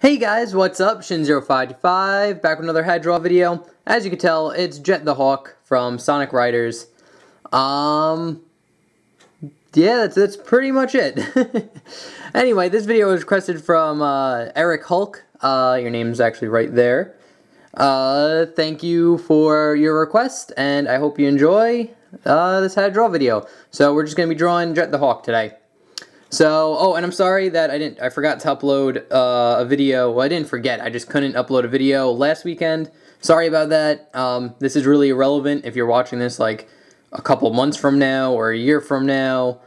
Hey guys, what's up? Shin0525, back with another head draw video. As you can tell, it's Jet the Hawk from Sonic Riders. Yeah, that's pretty much it. Anyway, this video was requested from Eric Hulk. Your name's actually right there. Thank you for your request, and I hope you enjoy this head draw video. So we're just going to be drawing Jet the Hawk today. So, oh, and I'm sorry that I forgot to upload a video. Well, I didn't forget, I just couldn't upload a video last weekend. Sorry about that. This is really irrelevant if you're watching this like a couple months from now or a year from now.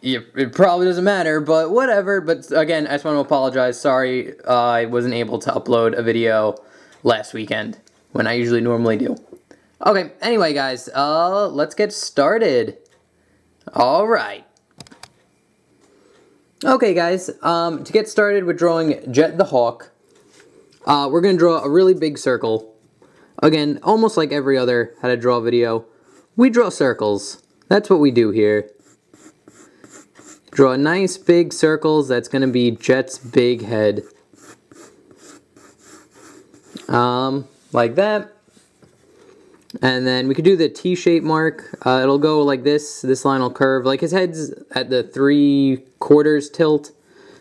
It probably doesn't matter, but whatever. But again, I just want to apologize. Sorry I wasn't able to upload a video last weekend when I usually normally do. Okay, anyway guys, let's get started. Alright. Okay guys, to get started with drawing Jet the Hawk, we're going to draw a really big circle. Again, almost like every other how to draw video, we draw circles. That's what we do here. Draw nice big circles, that's going to be Jet's big head. Like that. And then we could do the T-shape mark. It'll go like this. This line will curve. Like his head's at the 3/4 tilt.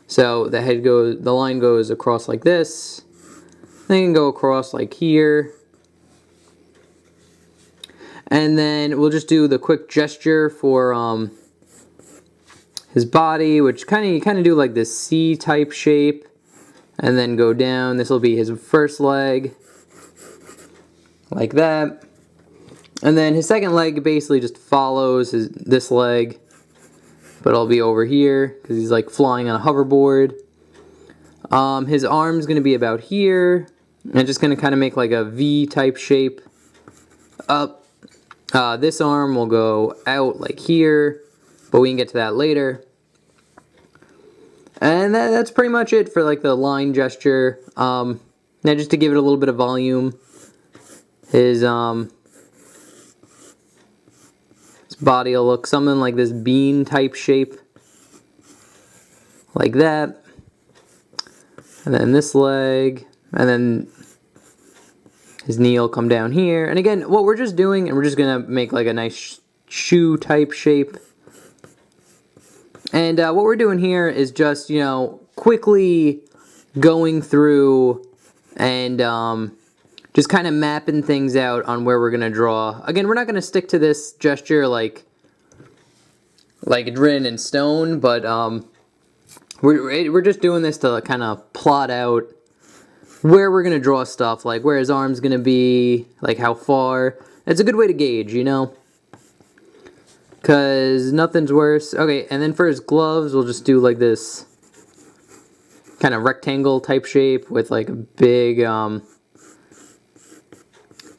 So the line goes across like this. Then you can go across like here. And then we'll just do the quick gesture for his body, which you kind of do like this C-type shape. And then go down. This will be his first leg. Like that. And then his second leg basically just follows this leg, but it'll be over here because he's like flying on a hoverboard. His arm's going to be about here, and just going to kind of make like a V-type shape up. This arm will go out like here, but we can get to that later. And that's pretty much it for like the line gesture. Now just to give it a little bit of volume, his body will look something like this bean type shape, like that. And then this leg, and then his knee will come down here. And again, what we're just doing, and we're just gonna make like a nice shoe type shape. And what we're doing here is just, you know, quickly going through and just kind of mapping things out on where we're going to draw. Again, we're not going to stick to this gesture like it's written in stone, but we're just doing this to kind of plot out where we're going to draw stuff, like where his arm's going to be, like how far. It's a good way to gauge, you know, because nothing's worse. Okay, and then for his gloves, we'll just do like this kind of rectangle type shape with like a big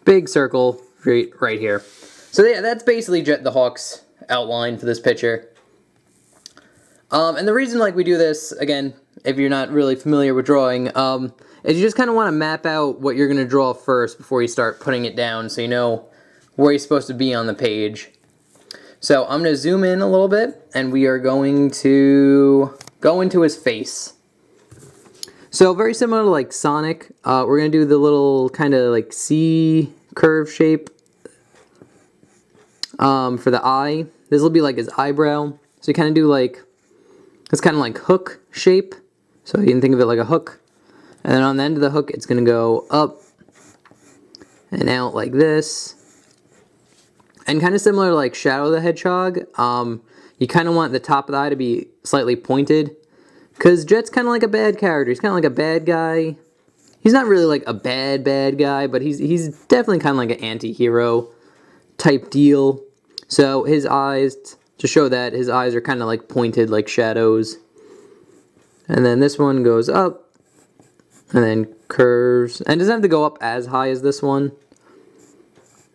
big circle right here. So yeah, that's basically Jet the Hawk's outline for this picture. And the reason like we do this, again, if you're not really familiar with drawing, is you just kind of want to map out what you're going to draw first before you start putting it down, so you know where you're supposed to be on the page. So I'm going to zoom in a little bit, and we are going to go into his face. So very similar to like Sonic, we're going to do the little kind of like C curve shape for the eye. This will be like his eyebrow. So you kind of do like, it's kind of like hook shape. So you can think of it like a hook. And then on the end of the hook, it's going to go up and out like this. And kind of similar to like Shadow the Hedgehog, you kind of want the top of the eye to be slightly pointed. Because Jet's kind of like a bad character. He's kind of like a bad guy. He's not really like a bad guy, but he's definitely kind of like an anti-hero type deal. So his eyes, to show that, his eyes are kind of like pointed like shadows. And then this one goes up, and then curves. And it doesn't have to go up as high as this one.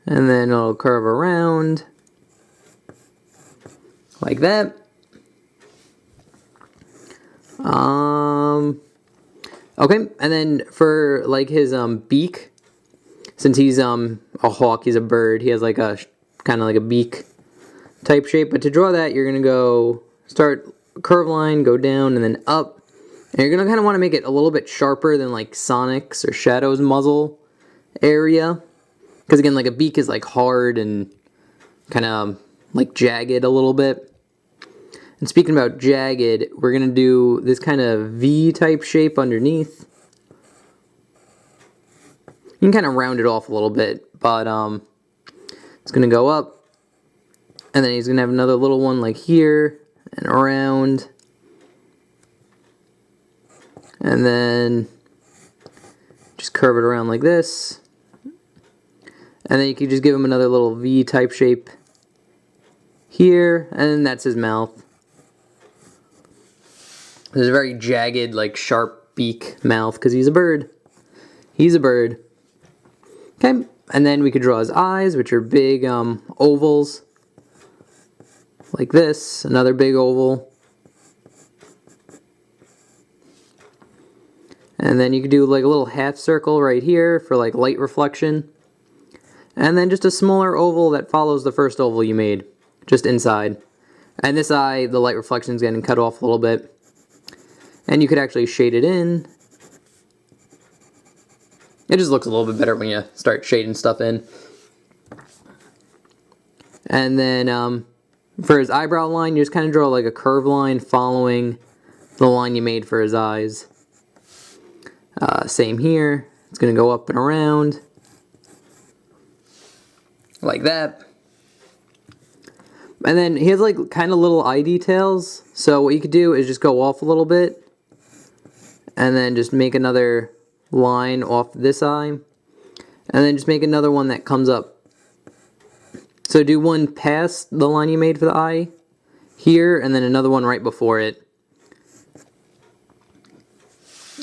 And then it'll curve around, like that. Okay, and then for like his beak, since he's a hawk, he's a bird, he has like a kind of like a beak type shape. But to draw that, you're gonna go start curve line, go down, and then up, And you're going to kind of want to make it a little bit sharper than like Sonic's or Shadow's muzzle area. Because again, like a beak is like hard and kind of like jagged a little bit. And speaking about jagged, we're going to do this kind of V type shape underneath. You can kind of round it off a little bit, but it's going to go up. And then he's going to have another little one like here and around. And then just curve it around like this. And then you can just give him another little V type shape here, and that's his mouth. There's a very jagged, like sharp beak mouth because he's a bird. He's a bird. Okay, and then we could draw his eyes, which are big ovals. Like this, another big oval. And then you could do like a little half circle right here for like light reflection. And then just a smaller oval that follows the first oval you made, just inside. And this eye, the light reflection is getting cut off a little bit. And you could actually shade it in. It just looks a little bit better when you start shading stuff in. And then for his eyebrow line, you just kind of draw like a curved line following the line you made for his eyes. Same here. It's going to go up and around. Like that. And then he has like kind of little eye details. So what you could do is just go off a little bit. And then just make another line off this eye. And then just make another one that comes up. So do one past the line you made for the eye here. And then another one right before it.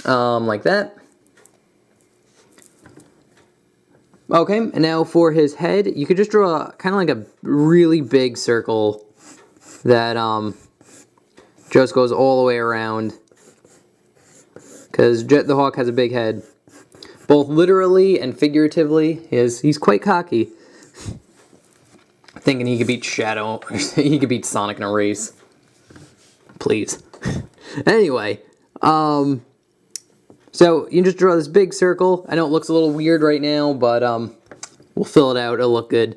Like that. Okay, and now for his head, you could just draw kind of like a really big circle that just goes all the way around. Because Jet the Hawk has a big head. Both literally and figuratively. He's quite cocky. Thinking he could beat Shadow, he could beat Sonic in a race. Please. Anyway, so you can just draw this big circle. I know it looks a little weird right now, but we'll fill it out. It'll look good.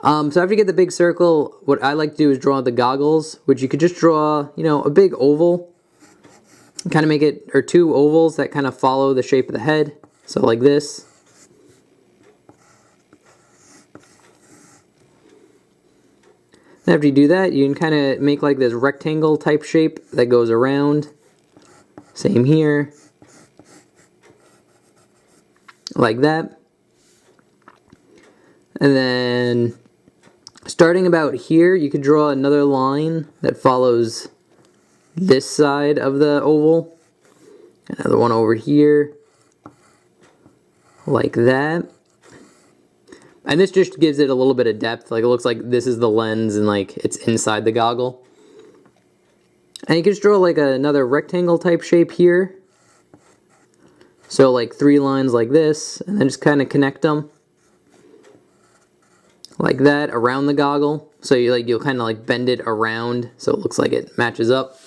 So after you get the big circle, what I like to do is draw the goggles, which you could just draw, you know, a big oval. Kind of make it, or two ovals that kind of follow the shape of the head. So like this. And after you do that, you can kind of make like this rectangle type shape that goes around. Same here. Like that. And then starting about here, you could draw another line that follows this side of the oval. Another one over here. Like that. And this just gives it a little bit of depth. Like it looks like this is the lens and like it's inside the goggle. And you can just draw like another rectangle type shape here. So like 3 lines like this, and then just kind of connect them like that around the goggle. So you'll kind of like bend it around so it looks like it matches up.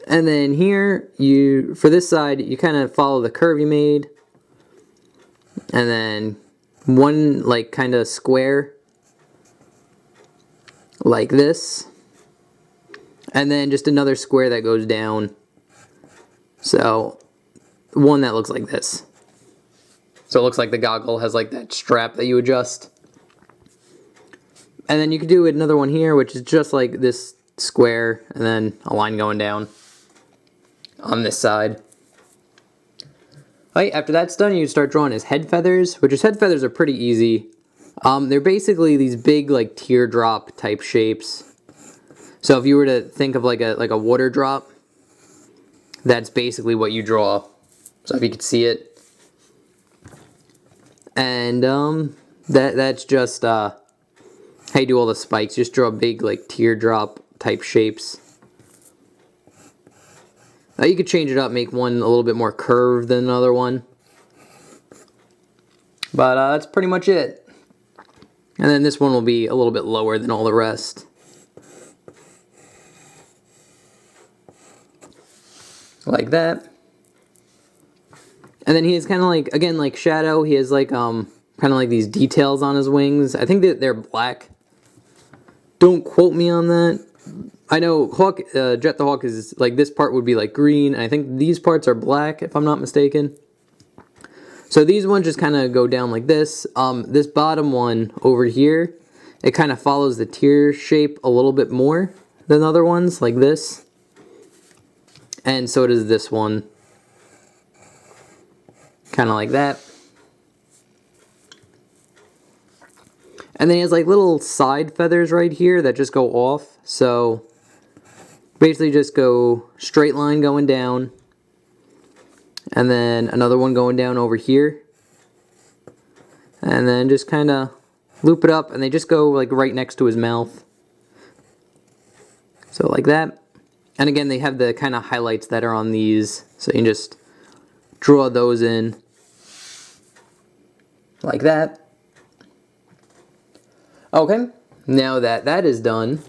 And then here, for this side, you kind of follow the curve you made. And then one like kind of square like this. And then just another square that goes down. So one that looks like this. So it looks like the goggle has like that strap that you adjust. And then you could do another one here, which is just like this square and then a line going down on this side. Alright, after that's done, you start drawing his head feathers, which his head feathers are pretty easy. They're basically these big like teardrop type shapes. So if you were to think of like a water drop, that's basically what you draw. So if you could see it. And that's just how you do all the spikes. Just draw big like teardrop type shapes. You could change it up, make one a little bit more curved than another one. But that's pretty much it. And then this one will be a little bit lower than all the rest. like that. And then he has kind of like, again, like Shadow, he has like kind of like these details on his wings. I think that they're black. Don't quote me on that. I know Hawk, Jet the Hawk is like, this part would be like green, and I think these parts are black if I'm not mistaken. So these ones just kind of go down like this. This bottom one over here, it kind of follows the tear shape a little bit more than other ones, like this. And so does this one. Kind of like that. And then he has like little side feathers right here that just go off. So basically just go straight line going down. And then another one going down over here. And then just kind of loop it up, and they just go like right next to his mouth. So like that. And again, they have the kind of highlights that are on these. So you can just draw those in. Like that. Okay, now that that is done,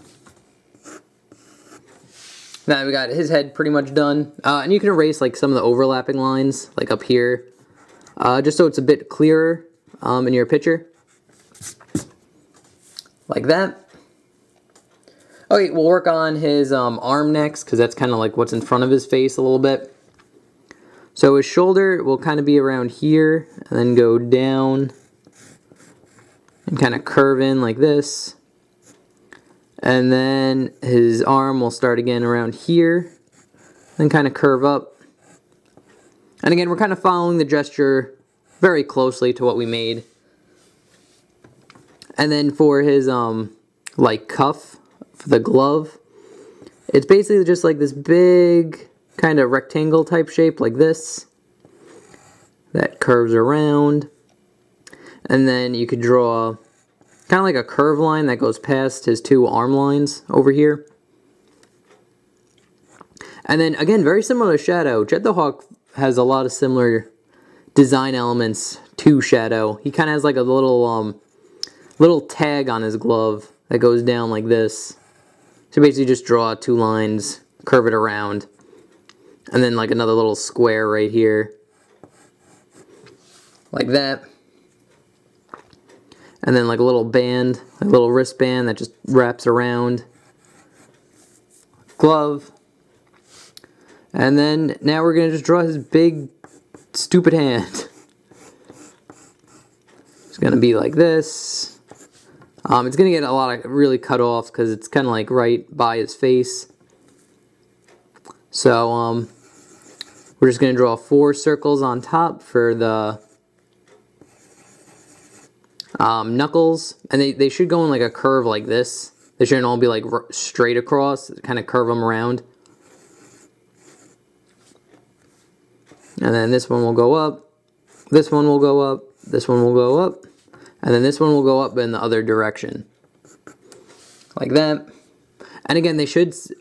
now we got his head pretty much done. And you can erase like some of the overlapping lines, like up here, just so it's a bit clearer in your picture. Like that. Okay, we'll work on his arm next, because that's kind of like what's in front of his face a little bit. So his shoulder will kind of be around here, and then go down, and kind of curve in like this. And then his arm will start again around here, then kind of curve up. And again, we're kind of following the gesture very closely to what we made. And then for his like cuff, for the glove, it's basically just like this big kind of rectangle type shape like this that curves around. And then you could draw kind of like a curve line that goes past his two arm lines over here. And then again, very similar to Shadow, Jet the Hawk has a lot of similar design elements to Shadow. He kind of has like a little tag on his glove that goes down like this. So basically just draw two lines, curve it around, and then like another little square right here. Like that. And then like a little band, a little wristband that just wraps around. Glove. And then now we're going to just draw his big, stupid hand. It's going to be like this. It's going to get a lot of really cut off because it's kind of like right by his face. So we're just going to draw 4 circles on top for the knuckles, and they should go in like a curve like this. They shouldn't all be like straight across, kind of curve them around. And then this one will go up, this one will go up, this one will go up, and then this one will go up in the other direction. Like that. And again,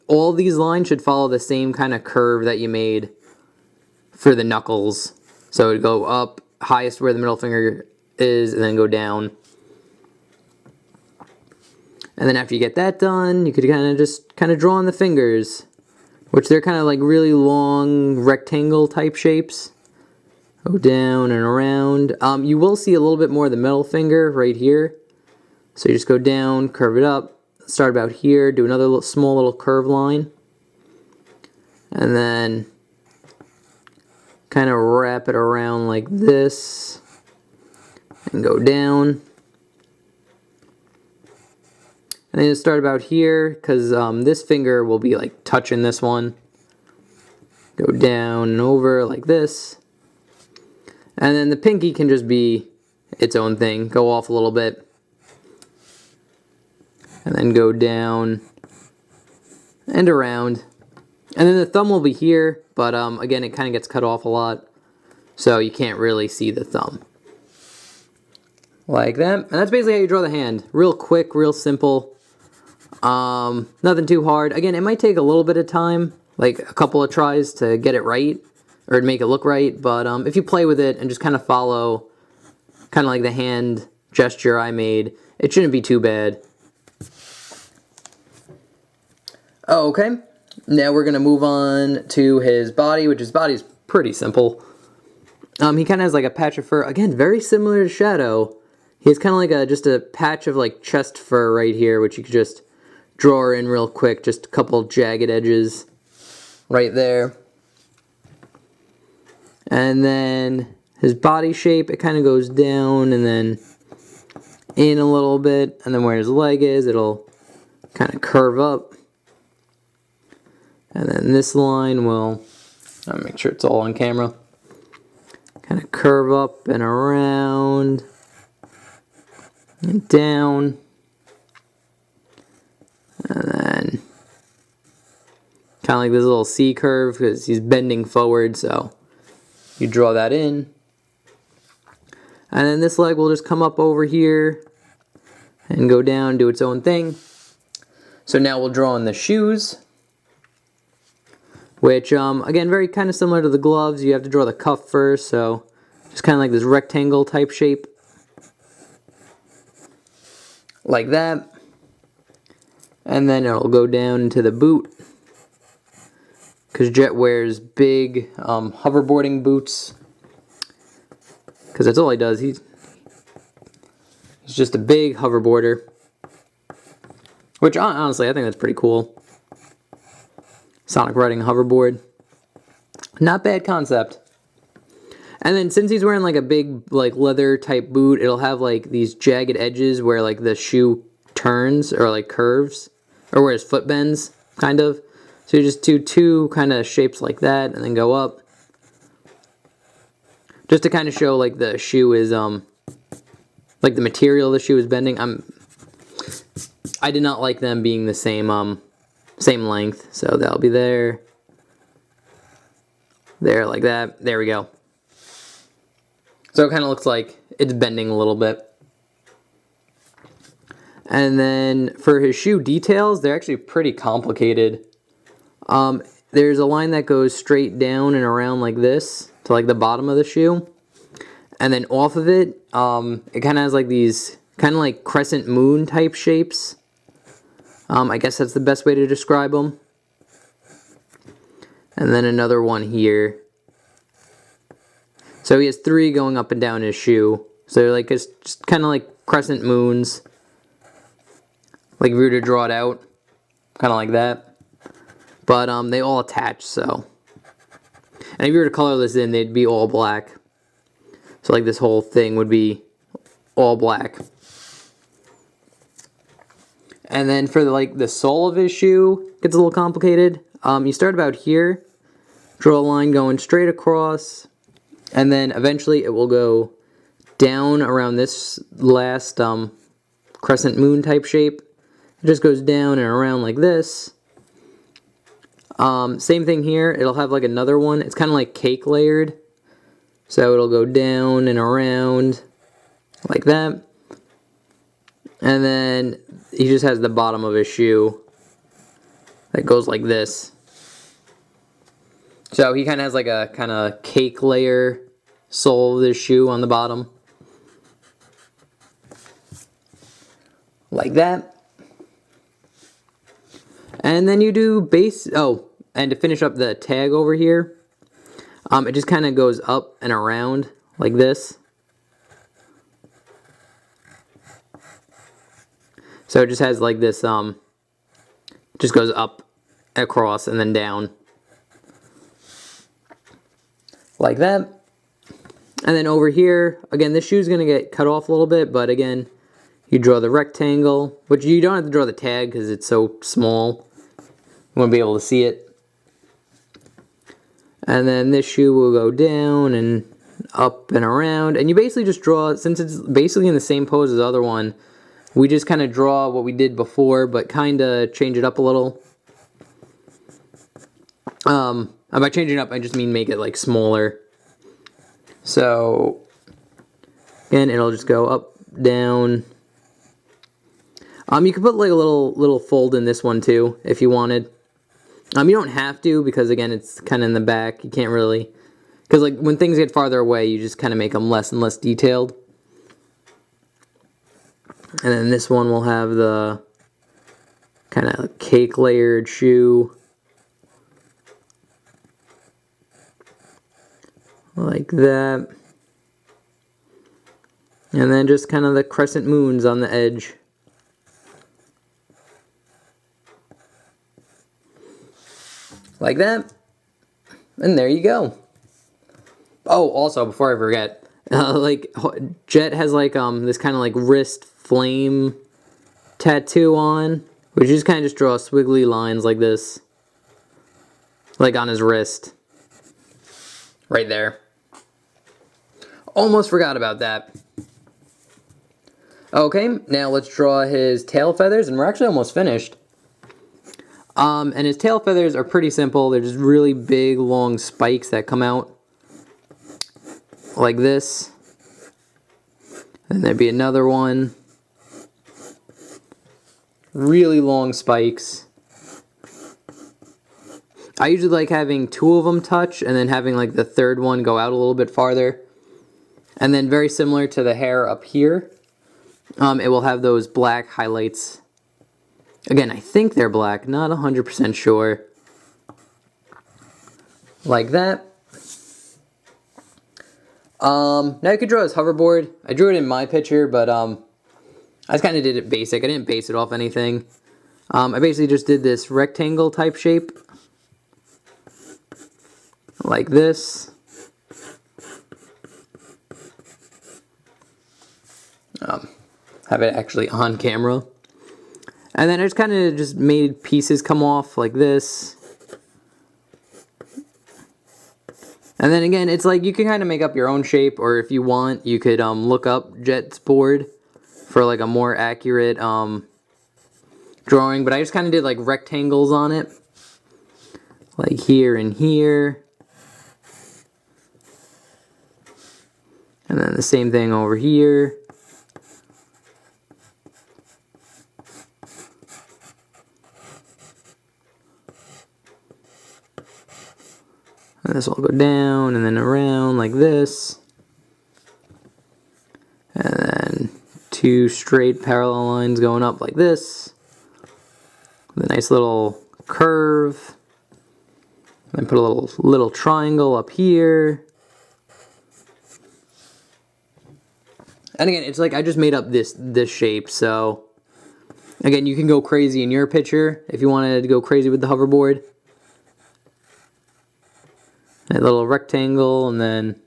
all these lines should follow the same kind of curve that you made for the knuckles. So it would go up, highest where the middle finger is, and then go down. And then after you get that done, you could kind of draw on the fingers, which they're kind of like really long rectangle type shapes. Go down and around. You will see a little bit more of the middle finger right here. So you just go down, curve it up, start about here, do another small little curve line, and then kind of wrap it around like this. And go down. And then start about here, because this finger will be like touching this one. Go down and over like this. And then the pinky can just be its own thing. Go off a little bit. And then go down and around. And then the thumb will be here, but again, it kind of gets cut off a lot. So you can't really see the thumb. Like that. And that's basically how you draw the hand. Real quick, real simple. Nothing too hard. Again, it might take a little bit of time, like a couple of tries to get it right, or to make it look right, but if you play with it and just kind of follow kind of like the hand gesture I made, it shouldn't be too bad. Okay, Now we're going to move on to his body, which his body is pretty simple. He kind of has like a patch of fur. Again, very similar to Shadow. He has kind of like just a patch of like chest fur right here, which you could just draw in real quick. Just a couple jagged edges right there. And then his body shape, it kind of goes down and then in a little bit. And then where his leg is, it'll kind of curve up. And then this line will, I'll make sure it's all on camera, kind of curve up and around and down. And then kind of like this little C curve because he's bending forward, so you draw that in. And then this leg will just come up over here and go down, do its own thing. So now we'll draw in the shoes, which again, very kind of similar to the gloves. You have to draw the cuff first, so just kind of like this rectangle type shape. Like that. And then it'll go down into the boot, because Jet wears big hoverboarding boots, because that's all he does. He's just a big hoverboarder, which honestly I think that's pretty cool. Sonic riding a hoverboard, not bad concept. And then since he's wearing like a big like leather type boot, it'll have like these jagged edges where like the shoe turns or like curves, or where his foot bends, kind of. So you just do two kind of shapes like that and then go up. Just to kind of show like the shoe is, like the material of the shoe is bending. I did not like them being the same, same length. So that'll be there. There, like that. There we go. So it kind of looks like it's bending a little bit. And then for his shoe details, they're actually pretty complicated. There's a line that goes straight down and around like this to like the bottom of the shoe. And then off of it, it kind of has like these kind of like crescent moon type shapes. I guess that's the best way to describe them. And then another one here. So he has three going up and down his shoe. So they're like it's just kind of like crescent moons. Like if we were to draw it out, kind of like that. But they all attach, so. And if you were to color this in, they'd be all black. So like this whole thing would be all black. And then for the sole of his shoe, it gets a little complicated. You start about here, draw a line going straight across, and then eventually it will go down around this last crescent moon type shape. It just goes down and around like this. Same thing here. It'll have like another one. It's kind of like cake layered. So it'll go down and around like that. And then he just has the bottom of his shoe that goes like this. So he kind of has like a kind of cake layer sole of his shoe on the bottom. Like that. And then you do base, oh, and to finish up the tag over here, it just kind of goes up and around like this. So it just has like this, just goes up, across, and then down. Like that. And then over here, again, this shoe's going to get cut off a little bit, but again, you draw the rectangle, which you don't have to draw the tag because it's so small. You won't be able to see it. And then this shoe will go down and up and around. And you basically just draw, since it's basically in the same pose as the other one, we just kind of draw what we did before, but kind of change it up a little. And by changing it up, I just mean make it like smaller. So, again, it'll just go up, down. You could put like a little fold in this one too, if you wanted. You don't have to, because again, it's kind of in the back. You can't really, because like when things get farther away, you just kind of make them less and less detailed. And then this one will have the kind of cake layered shoe like that. And then just kind of the crescent moons on the edge. Like that. And there you go. Oh, also, before I forget, like, Jet has like this kind of like wrist flame tattoo on, which you just kind of just draw squiggly lines like this, like on his wrist, right there. Almost forgot about that. Okay, now let's draw his tail feathers, and we're actually almost finished. And his tail feathers are pretty simple. They're just really big, long spikes that come out like this. And there'd be another one. Really long spikes. I usually like having two of them touch and then having like the third one go out a little bit farther. And then very similar to the hair up here, it will have those black highlights. Again, I think they're black, not 100% sure. Like that. Now you could draw his hoverboard. I drew it in my picture, but I just kind of did it basic. I didn't base it off anything. I basically just did this rectangle type shape. Like this. Have it actually on camera. And then I just kind of just made pieces come off like this. And then again, it's like you can kind of make up your own shape, or if you want, you could look up Jet's board for like a more accurate drawing. But I just kind of did like rectangles on it. Like here and here. And then the same thing over here. And this will go down and then around like this. And then two straight parallel lines going up like this. With a nice little curve. Then put a little triangle up here. And again, it's like I just made up this shape, so again, you can go crazy in your picture if you wanted to go crazy with the hoverboard. A little rectangle, and then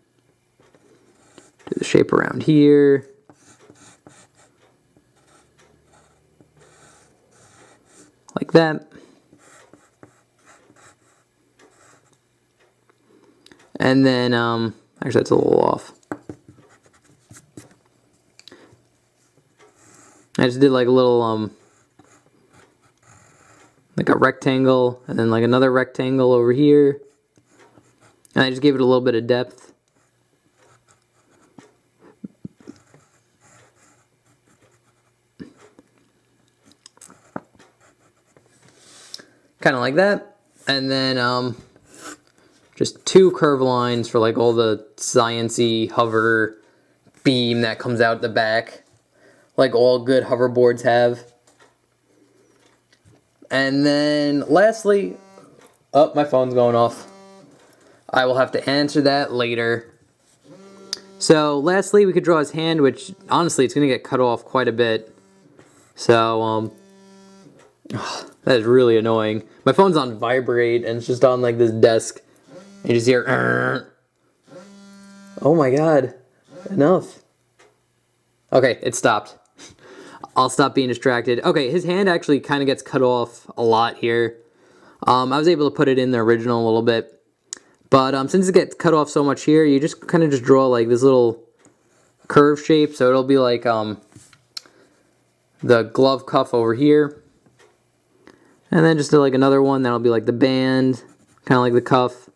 do the shape around here. Like that. And then, actually that's a little off. I just did like a little, like a rectangle, and then like another rectangle over here. And I just gave it a little bit of depth. Kind of like that. And then just two curve lines for like all the science-y hover beam that comes out the back. Like all good hoverboards have. And then lastly, oh, my phone's going off. I will have to answer that later. So lastly, we could draw his hand, which honestly, it's going to get cut off quite a bit. So, that is really annoying. My phone's on vibrate, and it's just on like this desk. And you just hear, Arr. Oh my god, enough. Okay, it stopped. I'll stop being distracted. Okay, his hand actually kind of gets cut off a lot here. I was able to put it in the original a little bit. But since it gets cut off so much here, you just kind of just draw like this little curve shape. So it'll be like the glove cuff over here. And then just do like another one that'll be like the band, kind of like the cuff.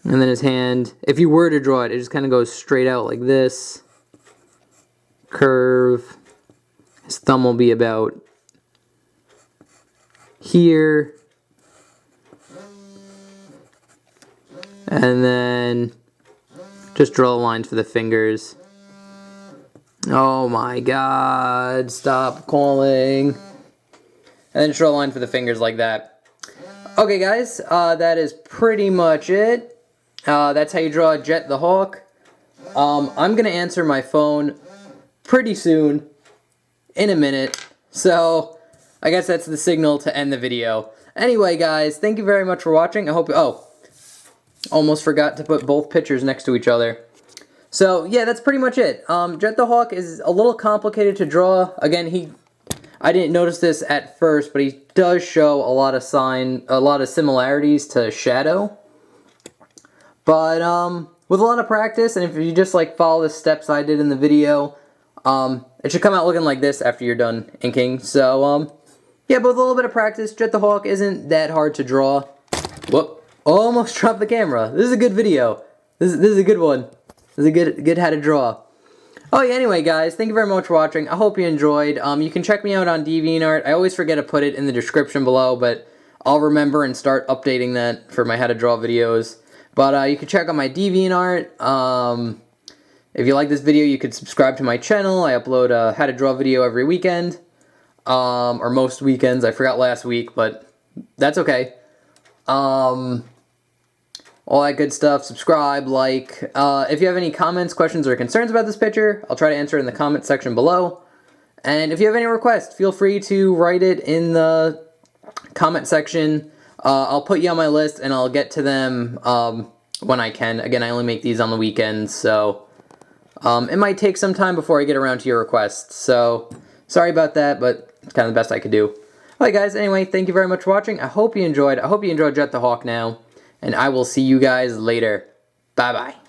And then his hand, if you were to draw it, it just kind of goes straight out like this. Curve. His thumb will be about here. And then just draw lines for the fingers. Oh my god, stop calling. And then draw a line for the fingers like that. Okay guys, that is pretty much it. That's how you draw Jet the Hawk. I'm going to answer my phone pretty soon, in a minute, so I guess that's the signal to end the video. Anyway, guys, thank you very much for watching. I hope... Oh, almost forgot to put both pictures next to each other. So, yeah, that's pretty much it. Jet the Hawk is a little complicated to draw. Again, I didn't notice this at first, but he does show a lot of similarities to Shadow. But, with a lot of practice, and if you just, like, follow the steps I did in the video, it should come out looking like this after you're done inking. So, yeah, but with a little bit of practice, Jet the Hawk isn't that hard to draw. Whoop. Almost dropped the camera. This is a good video. This is a good one. This is a good how to draw. Oh yeah, anyway guys, thank you very much for watching. I hope you enjoyed. You can check me out on DeviantArt. I always forget to put it in the description below, but I'll remember and start updating that for my how to draw videos. But you can check out my DeviantArt. If you like this video, you could subscribe to my channel. I upload a how to draw video every weekend. Or most weekends. I forgot last week, but that's okay. All that good stuff. Subscribe, like. If you have any comments, questions, or concerns about this picture, I'll try to answer it in the comment section below. And if you have any requests, feel free to write it in the comment section. I'll put you on my list, and I'll get to them when I can. Again, I only make these on the weekends, so it might take some time before I get around to your requests. So, sorry about that, but it's kind of the best I could do. Alright guys, anyway, thank you very much for watching. I hope you enjoyed. I hope you enjoyed Jet the Hawk now. And I will see you guys later. Bye-bye.